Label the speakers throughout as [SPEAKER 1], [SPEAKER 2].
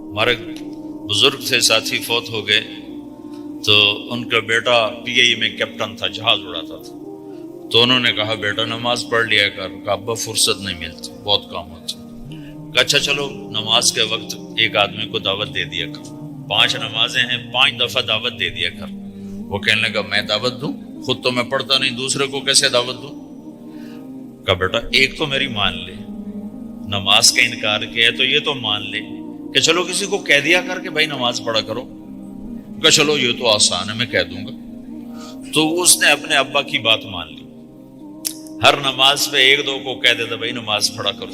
[SPEAKER 1] ہمارے بزرگ تھے ساتھی فوت ہو گئے، تو ان کا بیٹا PI میں کیپٹن تھا، جہاز اڑاتا تھا. تو انہوں نے کہا بیٹا نماز پڑھ لیا کر. کہا ابا فرصت نہیں ملتی، بہت کام ہوتا. کہا اچھا چلو نماز کے وقت ایک آدمی کو دعوت دے دیا کر. 5 نمازیں ہیں، 5 دفعہ دعوت دے دیا کر. وہ کہنے لگا میں دعوت دوں؟ خود تو میں پڑھتا نہیں، دوسرے کو کیسے دعوت دوں؟ کہا بیٹا ایک تو میری مان لے، نماز کا انکار کیا ہے تو یہ تو مان لے کہ چلو کسی کو کہہ دیا کر کہ بھائی نماز پڑھا کرو. کہا چلو یہ تو آسان ہے، میں کہہ دوں گا. تو اس نے اپنے ابا کی بات مان لی. ہر نماز پہ 1-2 کو کہہ دیتا بھائی نماز پڑھا کرو.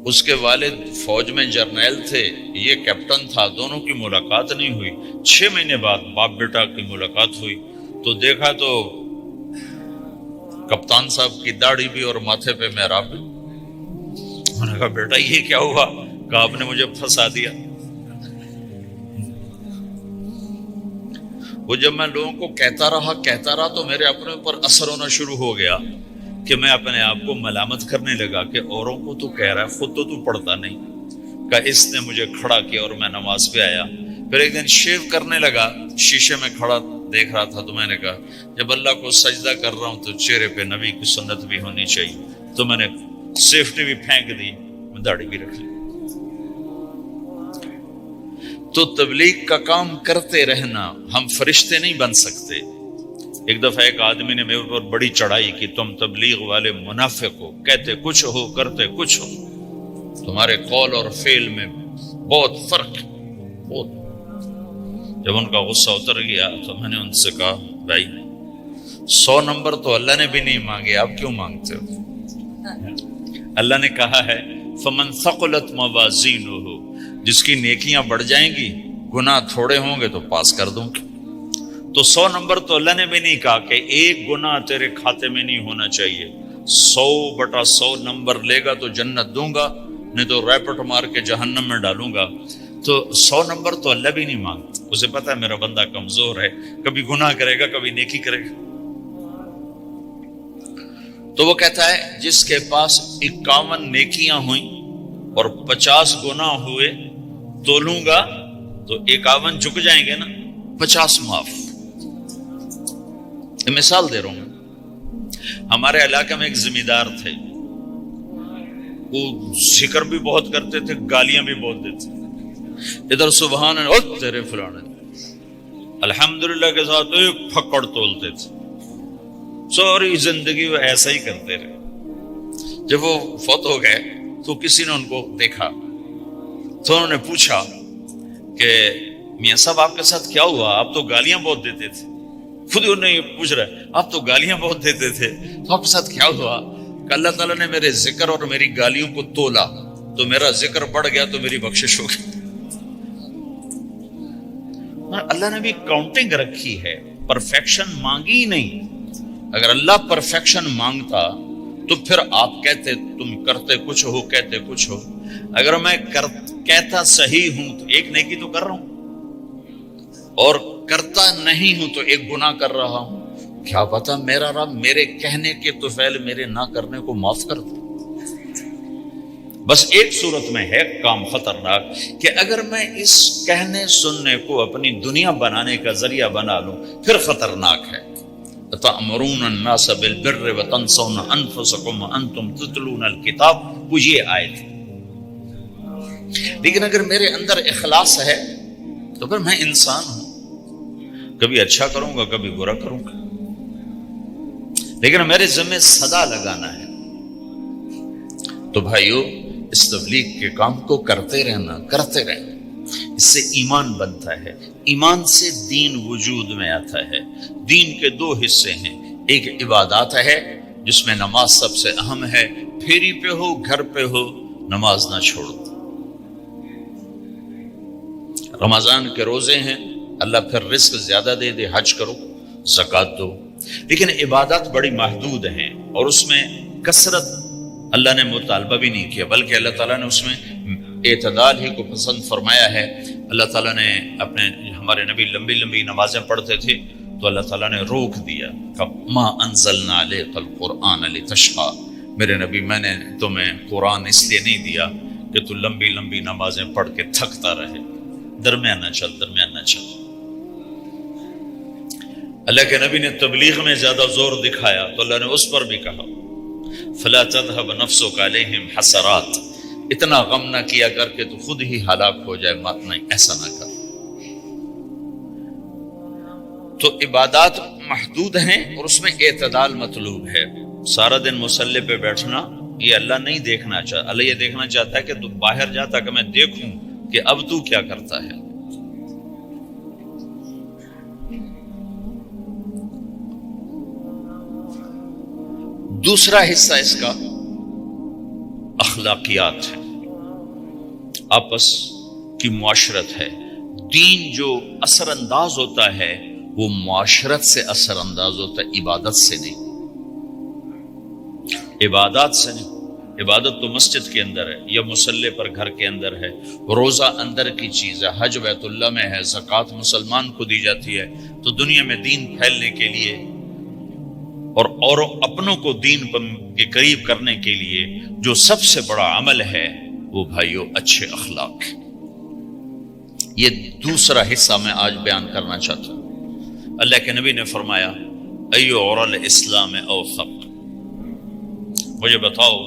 [SPEAKER 1] اس کے والد فوج میں جرنیل تھے، یہ کیپٹن تھا. دونوں کی ملاقات نہیں ہوئی. 6 مہینے بعد باپ بیٹا کی ملاقات ہوئی تو دیکھا تو کپتان صاحب کی داڑھی بھی اور ماتھے پہ محراب بھی. انہوں نے کہا بیٹا یہ کیا ہوا؟ کہا آپ نے مجھے پھنسا دیا. وہ جب میں لوگوں کو کہتا رہا تو میرے اپنے اوپر اثر ہونا شروع ہو گیا کہ میں اپنے آپ کو ملامت کرنے لگا کہ اوروں کو تو کہہ رہا ہے، خود تو پڑھتا نہیں. کہ اس نے مجھے کھڑا کیا اور میں نماز پہ آیا. پھر ایک دن شیو کرنے لگا، شیشے میں کھڑا دیکھ رہا تھا تو میں نے کہا جب اللہ کو سجدہ کر رہا ہوں تو چہرے پہ نبی کی سنت بھی ہونی چاہیے. تو میں نے سیفٹی بھی پھینک دی، میں داڑھی بھی رکھ لی. تو تبلیغ کا کام کرتے رہنا، ہم فرشتے نہیں بن سکتے. ایک دفعہ ایک آدمی نے میرے اوپر بڑی چڑھائی کی، تم تبلیغ والے منافق ہو، کہتے کچھ ہو کرتے کچھ ہو، تمہارے قول اور فعل میں بہت فرق ہے بہت. جب ان کا غصہ اتر گیا تو میں نے ان سے کہا بھائی 100 نمبر تو اللہ نے بھی نہیں مانگے، آپ کیوں مانگتے ہو؟ اللہ نے کہا ہے فمن ثقلت موازینہ، جس کی نیکیاں بڑھ جائیں گی گناہ تھوڑے ہوں گے تو پاس کر دوں گی. تو 100 نمبر تو اللہ نے بھی نہیں کہا کہ ایک گناہ تیرے کھاتے میں نہیں ہونا چاہیے. 100/100 نمبر لے گا تو جنت دوں گا، نہیں تو ریپٹ مار کے جہنم میں ڈالوں گا. تو 100 نمبر تو اللہ بھی نہیں مانگتا. اسے پتا ہے میرا بندہ کمزور ہے، کبھی گناہ کرے گا کبھی نیکی کرے گا. تو وہ کہتا ہے جس کے پاس 51 نیکیاں ہوئیں اور 50 گناہ ہوئے تولوں گا تو 51 جھک جائیں گے نا، 50 معاف. مثال دے رہا ہوں. ہمارے علاقے میں ایک ذمہ دار تھے، وہ ذکر بھی بہت کرتے تھے، گالیاں بھی بہت دیتے. ادھر سبحان اللہ تیرے فلانے، الحمدللہ کے ساتھ ایک پھکڑ تولتے تھے. ساری زندگی وہ ایسا ہی کرتے رہے. جب وہ فوت ہو گئے تو کسی نے ان کو دیکھا تو انہوں نے پوچھا کہ میاں صاحب آپ کے ساتھ کیا ہوا؟ آپ تو گالیاں بہت دیتے تھے. خود انہوں نے یہ پوچھ رہا ہے آپ تو گالیاں بہت دیتے تھے، تو آپ کے ساتھ کیا ہوا؟ کہ اللہ تعالیٰ نے میرے ذکر اور میری گالیوں کو تولا تو میرا ذکر بڑھ گیا تو میری بخشش ہو گئی. اللہ نے بھی کاؤنٹنگ رکھی ہے، پرفیکشن مانگی ہی نہیں. اگر اللہ پرفیکشن مانگتا تو پھر آپ کہتے تم کرتے کچھ ہو کہتے کچھ ہو. اگر میں کہتا صحیح ہوں تو ایک نیکی تو کر رہا ہوں، اور کرتا نہیں ہوں تو ایک گناہ کر رہا ہوں. کیا پتا میرا رب میرے کہنے کے طفیل میرے نہ کرنے کو معاف کر دے. بس ایک صورت میں ہے کام خطرناک کہ اگر میں اس کہنے سننے کو اپنی دنیا بنانے کا ذریعہ بنا لوں پھر خطرناک ہے. تأمرون الناس بالبر وتنسون انفسکم وانتم تتلون الکتاب، وہ یہ آیت. لیکن اگر میرے اندر اخلاص ہے تو پھر میں انسان ہوں، کبھی اچھا کروں گا کبھی برا کروں گا، لیکن میرے ذمہ صدا لگانا ہے. تو بھائیو اس تبلیغ کے کام کو کرتے رہنا. اس سے ایمان بنتا ہے، ایمان سے دین وجود میں آتا ہے. دین کے 2 حصے ہیں، ایک عبادات ہے جس میں نماز سب سے اہم ہے. پھیری پہ ہو گھر پہ ہو نماز نہ چھوڑو. رمضان کے روزے ہیں، اللہ پھر رزق زیادہ دے دے، حج کرو زکوٰۃ دو. لیکن عبادات بڑی محدود ہیں اور اس میں کثرت اللہ نے مطالبہ بھی نہیں کیا، بلکہ اللہ تعالیٰ نے اس میں اعتدال ہی کو پسند فرمایا ہے. اللہ تعالیٰ نے ہمارے نبی لمبی لمبی نمازیں پڑھتے تھے تو اللہ تعالیٰ نے روک دیا کہ ما انزلنا علیک القرآن لتشقی، میرے نبی میں نے تمہیں قرآن اس لیے نہیں دیا کہ تو لمبی لمبی نمازیں پڑھ کے تھکتا رہے، درمیانہ چل درمیانہ چل۔ اللہ کے نبی نے تبلیغ میں زیادہ زور دکھایا تو اللہ نے اس پر بھی کہا فلا تذهب نفسك عليهم حسرات، اتنا غم نہ کیا کر کے تو خود ہی ہلاک ہو جائے، مات نہیں، ایسا نہ کر۔ تو عبادات محدود ہیں اور اس میں اعتدال مطلوب ہے۔ سارا دن مصلی پہ بیٹھنا یہ اللہ نہیں دیکھنا چاہتا، اللہ یہ دیکھنا چاہتا ہے کہ تو باہر جا تاکہ میں دیکھوں کہ اب تو کیا کرتا ہے۔ دوسرا حصہ اس کا اخلاقیات ہے، آپس کی معاشرت ہے۔ دین جو اثر انداز ہوتا ہے وہ معاشرت سے اثر انداز ہوتا ہے، عبادت سے نہیں، عبادات سے نہیں۔ عبادت تو مسجد کے اندر ہے یا مصلی پر گھر کے اندر ہے، روزہ اندر کی چیز ہے، حج بیت اللہ میں ہے، زکوٰۃ مسلمان کو دی جاتی ہے۔ تو دنیا میں دین پھیلنے کے لیے اور اپنوں کو دین کے قریب کرنے کے لیے جو سب سے بڑا عمل ہے وہ بھائیو اچھے اخلاق۔ یہ دوسرا حصہ میں آج بیان کرنا چاہتا ہوں۔ اللہ کے نبی نے فرمایا ایو اور الاسلام اوثق، مجھے بتاؤ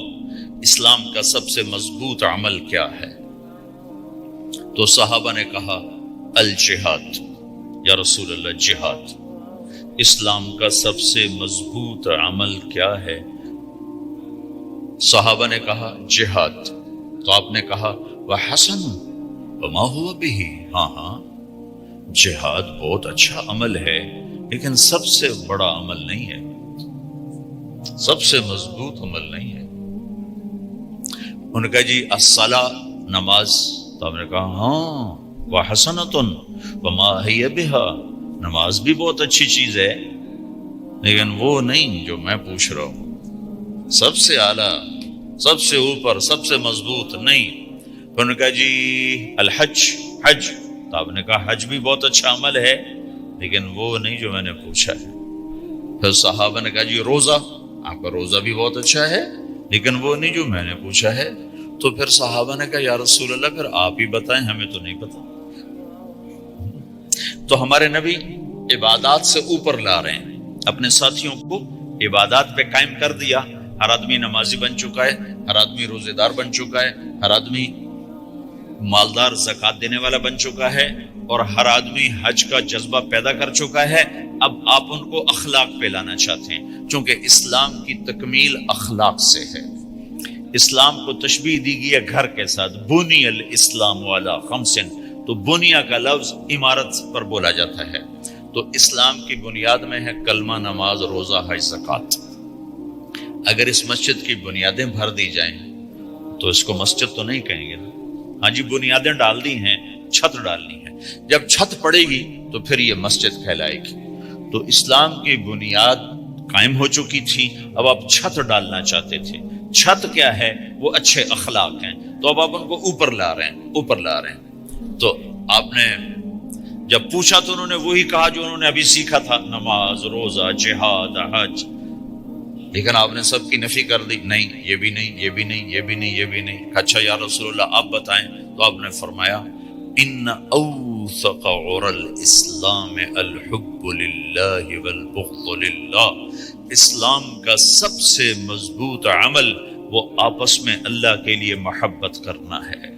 [SPEAKER 1] اسلام کا سب سے مضبوط عمل کیا ہے؟ تو صحابہ نے کہا الجہاد، یا رسول اللہ جہاد۔ اسلام کا سب سے مضبوط عمل کیا ہے؟ صحابہ نے کہا جہاد۔ تو آپ نے کہا وحسن وما هو به، ہاں جہاد بہت اچھا عمل ہے لیکن سب سے بڑا عمل نہیں ہے، سب سے مضبوط عمل نہیں ہے۔ انہوں نے کہا جی الصلاۃ، نماز۔ تو آپ نے کہا ہاں وحسنۃ وما هي بها، نماز بھی بہت اچھی چیز ہے لیکن وہ نہیں جو میں پوچھ رہا ہوں، سب سے اعلیٰ، سب سے اوپر، سب سے مضبوط نہیں۔ انہوں نے کہا جی الحج، حج۔ تو آپ نے کہا حج بھی بہت اچھا عمل ہے لیکن وہ نہیں جو میں نے پوچھا ہے۔ پھر صحابہ نے کہا جی روزہ، آپ کا روزہ بھی بہت اچھا ہے لیکن وہ نہیں جو میں نے پوچھا ہے۔ تو پھر صحابہ نے کہا یا رسول اللہ پھر آپ ہی بتائیں، ہمیں تو نہیں پتا۔ تو ہمارے نبی عبادات سے اوپر لا رہے ہیں، اپنے ساتھیوں کو عبادات پہ قائم کر دیا۔ ہر آدمی نمازی بن چکا ہے، ہر آدمی روزے دار بن چکا ہے، ہر آدمی مالدار زکوٰۃ دینے والا بن چکا ہے، اور ہر آدمی حج کا جذبہ پیدا کر چکا ہے۔ اب آپ ان کو اخلاق پہ لانا چاہتے ہیں، چونکہ اسلام کی تکمیل اخلاق سے ہے۔ اسلام کو تشبیہ دی گئی ہے گھر کے ساتھ، بنی الاسلام علی خمس، تو بنیا کا لفظ عمارت پر بولا جاتا ہے۔ تو اسلام کی بنیاد میں ہے کلمہ، نماز، روزہ، حج، زکوٰۃ۔ اگر اس مسجد کی بنیادیں بھر دی جائیں تو اس کو مسجد تو نہیں کہیں گے نا، ہاں جی بنیادیں ڈال دی ہیں، چھت ڈالنی ہے، جب چھت پڑے گی تو پھر یہ مسجد کہلائے گی۔ تو اسلام کی بنیاد قائم ہو چکی تھی، اب آپ چھت ڈالنا چاہتے تھے۔ چھت کیا ہے؟ وہ اچھے اخلاق ہیں، تو اب آپ ان کو اوپر لا رہے ہیں، اوپر لا رہے ہیں۔ تو آپ نے جب پوچھا تو انہوں نے وہی کہا جو انہوں نے ابھی سیکھا تھا، نماز، روزہ، جہاد، حج، لیکن آپ نے سب کی نفی کر دی، نہیں یہ بھی نہیں، یہ بھی نہیں، یہ بھی نہیں، یہ بھی نہیں۔ اچھا یا رسول اللہ آپ بتائیں۔ تو آپ نے فرمایا ان اوثق عر الاسلام الحب للہ والبغض للہ، اسلام کا سب سے مضبوط عمل وہ آپس میں اللہ کے لیے محبت کرنا ہے۔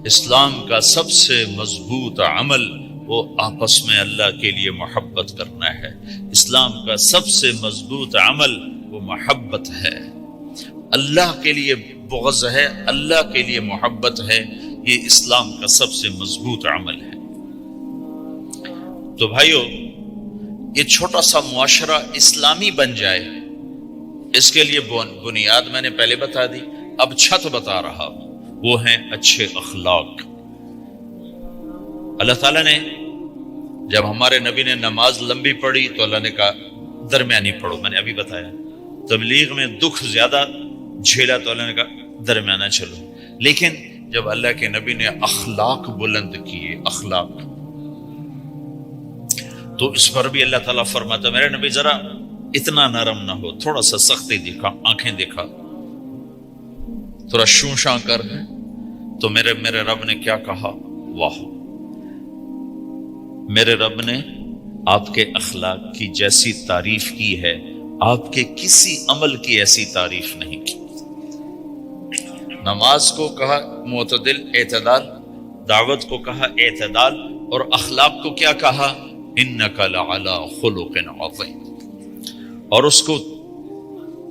[SPEAKER 1] اسلام کا سب سے مضبوط عمل وہ آپس میں اللہ کے لیے محبت کرنا ہے۔ اسلام کا سب سے مضبوط عمل وہ محبت ہے، اللہ کے لیے بغض ہے، اللہ کے لیے محبت ہے، یہ اسلام کا سب سے مضبوط عمل ہے۔ تو بھائیو یہ چھوٹا سا معاشرہ اسلامی بن جائے، اس کے لیے بنیاد میں نے پہلے بتا دی، اب چھت بتا رہا ہوں، وہ ہیں اچھے اخلاق۔ اللہ تعالیٰ نے جب ہمارے نبی نے نماز لمبی پڑھی تو اللہ نے کہا درمیانی پڑھو، میں نے ابھی بتایا۔ تبلیغ میں دکھ زیادہ جھیلا تو اللہ نے کہا درمیانہ چلو، لیکن جب اللہ کے نبی نے اخلاق بلند کیے، اخلاق، تو اس پر بھی اللہ تعالیٰ فرماتا میرے نبی ذرا اتنا نرم نہ ہو، تھوڑا سا سختی دکھا، آنکھیں دکھا۔ تھوڑا شوشاں کر ہے تو میرے رب نے کیا کہا؟ واہ، میرے رب نے آپ کے اخلاق کی جیسی تعریف کی ہے، آپ کے کسی عمل کی ایسی تعریف نہیں کی۔ نماز کو کہا معتدل، اعتدال، دعوت کو کہا اعتدال، اور اخلاق کو کیا کہا؟ انک لعلی خلق عظیم۔ اور اس کو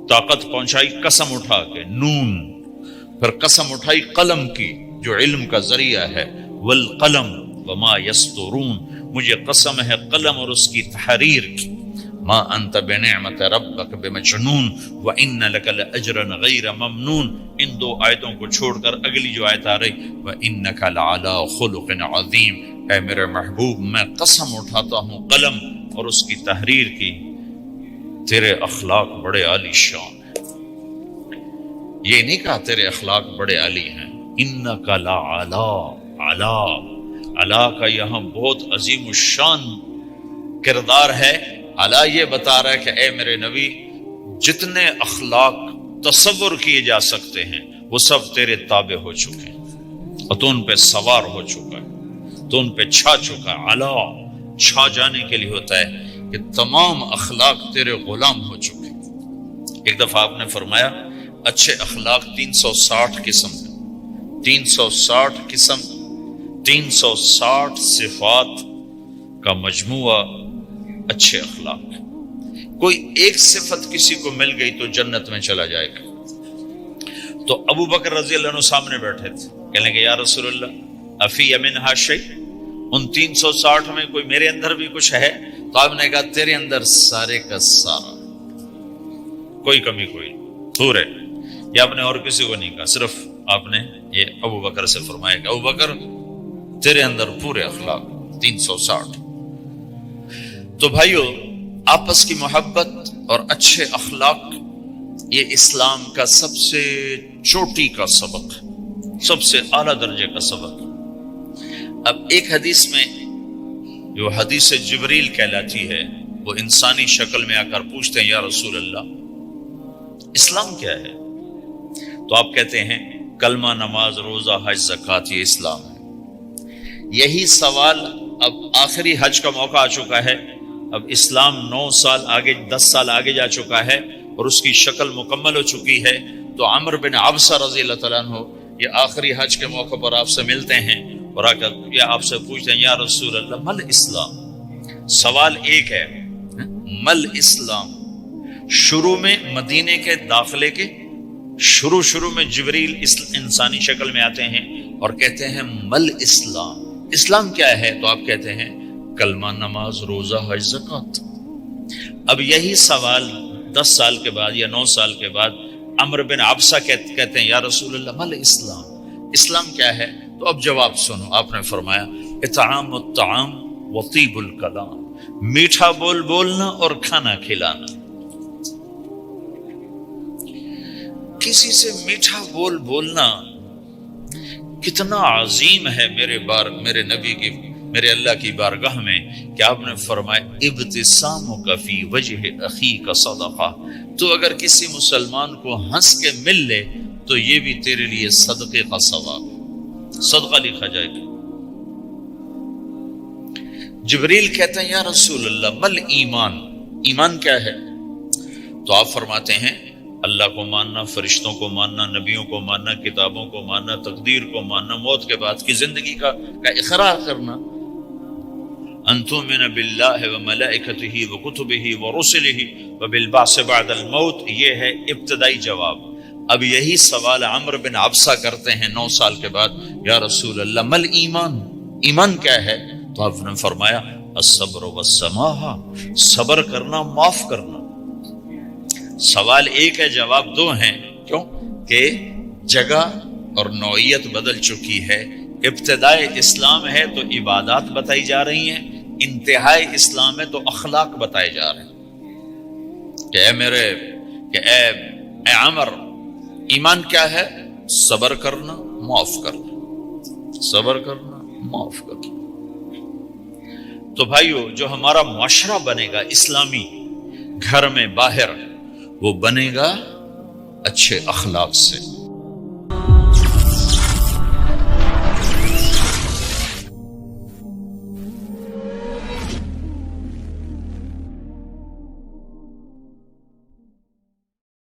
[SPEAKER 1] طاقت پہنچائی قسم اٹھا کے، نون، پھر قسم اٹھائی قلم کی جو علم کا ذریعہ ہے، والقلم وما یسطرون، مجھے قسم ہے قلم اور اس کی تحریر کی، ما انت بنعمت ربک بمجنون وان لک لاجرا غیر ممنون۔ ان دو آیتوں کو چھوڑ کر اگلی جو آیت آ رہی، وانک لعلی خلق عظیم، اے میرے محبوب میں قسم اٹھاتا ہوں قلم اور اس کی تحریر کی، تیرے اخلاق بڑے عالی شان ہیں۔ یہ نہیں کہا تیرے اخلاق بڑے عالی ہیں، انک لعلی، علا، علا کا یہاں بہت عظیم الشان کردار ہے۔ علا یہ بتا رہا ہے کہ اے میرے نبی، جتنے اخلاق تصور کیے جا سکتے ہیں وہ سب تیرے تابع ہو چکے ہیں، اور تو ان پہ سوار ہو چکا ہے، تو ان پہ چھا چکا ہے۔ علا چھا جانے کے لیے ہوتا ہے کہ تمام اخلاق تیرے غلام ہو چکے ہیں۔ ایک دفعہ آپ نے فرمایا اچھے اخلاق 360 قسم ہیں، 360 قسم، 360 صفات کا مجموعہ اچھے اخلاق۔ کوئی ایک صفت کسی کو مل گئی تو جنت میں چلا جائے گا۔ تو ابو بکر رضی اللہ عنہ سامنے بیٹھے تھے، کہنے کہ یا رسول اللہ افی منہا شیء، ان 360 میں کوئی میرے اندر بھی کچھ ہے؟ تو آپ نے کہا تیرے اندر سارے کا سارا، کوئی کمی کوئی پورے۔ یہ آپ نے اور کسی کو نہیں کہا، صرف آپ نے یہ ابو بکر سے فرمایا کہ ابو بکر تیرے اندر پورے اخلاق 360۔ تو بھائیو، آپس کی محبت اور اچھے اخلاق یہ اسلام کا سب سے چوٹی کا سبق، سب سے اعلیٰ درجے کا سبق۔ اب ایک حدیث میں جو حدیث جبریل کہلاتی ہے، وہ انسانی شکل میں آ کر پوچھتے ہیں یا رسول اللہ اسلام کیا ہے؟ تو آپ کہتے ہیں کلمہ، نماز، روزہ، حج، زکوٰۃ، یہ اسلام ہے۔ یہی سوال اب آخری حج کا موقع آ چکا ہے، اب اسلام 9 سال آگے، 10 سال آگے جا چکا ہے اور اس کی شکل مکمل ہو چکی ہے۔ تو عمر بن عبسہ رضی اللہ تعالیٰ عنہ یہ آخری حج کے موقع پر آپ سے ملتے ہیں اور آ کر یہ آپ سے پوچھتے ہیں یا رسول اللہ مل اسلام؟ سوال ایک ہے، مل اسلام۔ شروع میں مدینے کے داخلے کے شروع میں جبریل انسانی شکل میں آتے ہیں اور کہتے ہیں مل اسلام، اسلام کیا ہے؟ تو آپ کہتے ہیں کلمہ، نماز، روزہ، حج، زکوٰۃ۔ اب یہی سوال 10 سال کے بعد یا 9 سال کے بعد عمر بن عبسہ کہتے ہیں یا رسول اللہ مل اسلام، اسلام کیا ہے؟ تو اب جواب سنو، آپ نے فرمایا اطعام الطعام وطیب الکلام، میٹھا بول بولنا اور کھانا کھلانا۔ کسی سے میٹھا بول بولنا کتنا عظیم ہے میرے نبی کی، میرے اللہ کی بارگاہ میں، کہ آپ نے فرمایا ابتسامک فی وجہ اخیک صدقہ، تو اگر کسی مسلمان کو ہنس کے مل لے تو یہ بھی تیرے لیے صدقے کا ثواب، صدقہ لکھا جائے گا۔ جبریل کہتے ہیں یا رسول اللہ مل ایمان، ایمان کیا ہے؟ تو آپ فرماتے ہیں اللہ کو ماننا، فرشتوں کو ماننا، نبیوں کو ماننا، کتابوں کو ماننا، تقدیر کو ماننا، موت کے بعد کی زندگی کا اقرار کرنا، ان تؤمن باللہ وملائکتہ وکتبہ ورسلہ وبالبعث بعد الموت۔ یہ ہے ابتدائی جواب۔ اب یہی سوال عمر بن عبسہ کرتے ہیں 9 سال کے بعد، یا رسول اللہ مل ایمان، ایمان کیا ہے؟ تو آپ نے فرمایا الصبر والسماحہ، صبر کرنا، معاف کرنا۔ سوال ایک ہے، جواب 2 ہیں، کیوں کہ جگہ اور نوعیت بدل چکی ہے۔ ابتدائے اسلام ہے تو عبادات بتائی جا رہی ہیں، انتہائی اسلام ہے تو اخلاق بتائے جا رہے ہیں کہ اے عمر، ایمان کیا ہے؟ صبر کرنا، معاف کرنا، صبر کرنا، معاف کرنا۔ تو بھائیو، جو ہمارا معاشرہ بنے گا اسلامی، گھر میں باہر، وہ بنے گا اچھے اخلاق سے۔